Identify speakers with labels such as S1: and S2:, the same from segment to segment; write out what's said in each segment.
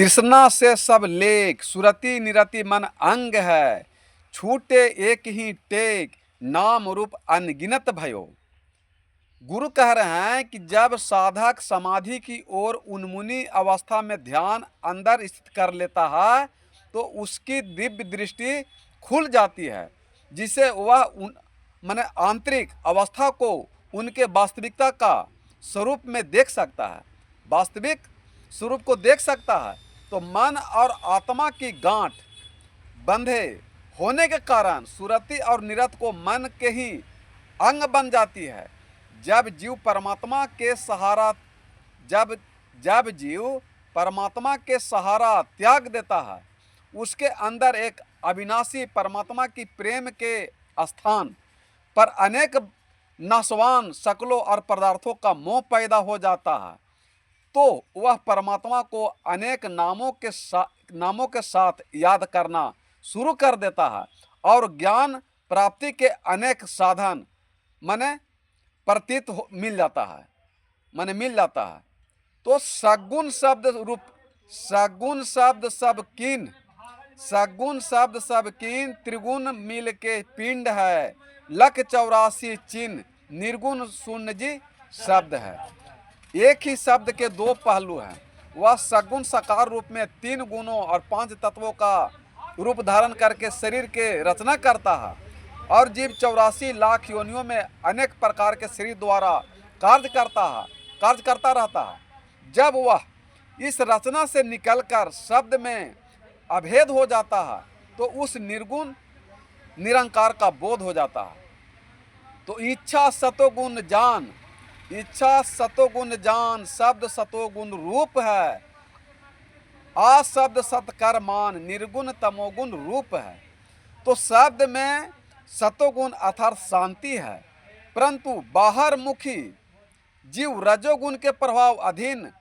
S1: तृष्णा से सब लेख, सुरति निरति मन अंग है। छूटे एक ही टेक, नाम रूप अनगिनत भयो। गुरु कह रहे हैं कि जब साधक समाधि की ओर उन्मुनी अवस्था में ध्यान अंदर स्थित कर लेता है तो उसकी दिव्य दृष्टि खुल जाती है, जिसे वह माने आंतरिक अवस्था को उनके वास्तविकता का स्वरूप में देख सकता है, वास्तविक स्वरूप को देख सकता है। तो मन और आत्मा की गांठ बंधे होने के कारण सुरति और निरत को मन के ही अंग बन जाती है। जब जीव परमात्मा के सहारा जब जीव परमात्मा के सहारा त्याग देता है, उसके अंदर एक अविनाशी परमात्मा की प्रेम के स्थान पर अनेक नाशवान शक्लों और पदार्थों का मोह पैदा हो जाता है। तो वह परमात्मा को अनेक नामों के साथ याद करना शुरू कर देता है और ज्ञान प्राप्ति के अनेक साधन माने मिल जाता है। तो सगुण शब्द सब कीन त्रिगुण मिल के पिंड है। लख 84 चिन्ह निर्गुण शून्य जी शब्द है। एक ही शब्द के दो पहलू हैं। वह सगुण साकार रूप में 3 गुणों और 5 तत्वों का रूप धारण करके शरीर के रचना करता है और जीव 84 लाख योनियों में अनेक प्रकार के शरीर द्वारा कार्य करता रहता है। जब वह इस रचना से निकलकर शब्द में अभेद हो जाता है तो उस निर्गुण निरंकार का बोध हो जाता है। तो इच्छा सतोगुण जान शब्द सतोगुण रूप है। आ शब्द सत्कर्मान निर्गुण तमोगुण रूप है। तो शब्द में सतोगुण अर्थात शांति है, परंतु बाहर मुखी जीव रजोगुण के प्रभाव अधीन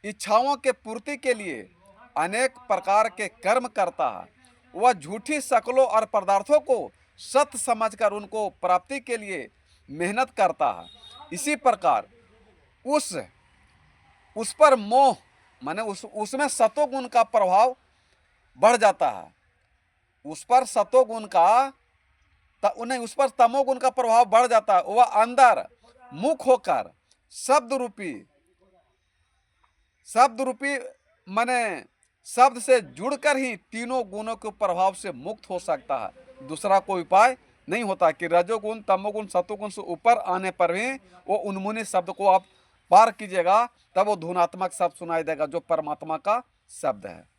S1: इच्छाओं के पूर्ति के लिए अनेक प्रकार के कर्म करता है। वह झूठी शक्लों और पदार्थों को सत्य समझकर उनको प्राप्ति के लिए मेहनत करता है। इसी प्रकार उस पर मोह माने उसमें सतोगुण का प्रभाव बढ़ जाता है। उस पर तमोगुण का प्रभाव बढ़ जाता है। वह अंदर मुख होकर शब्द रूपी माने शब्द से जुड़कर ही तीनों गुणों के प्रभाव से मुक्त हो सकता है। दूसरा कोई उपाय नहीं होता कि रजोगुण तमोगुण सतोगुण से ऊपर आने पर भी वो उन्मुनी शब्द को आप पार कीजिएगा, तब वो धुनात्मक शब्द सुनाई देगा जो परमात्मा का शब्द है।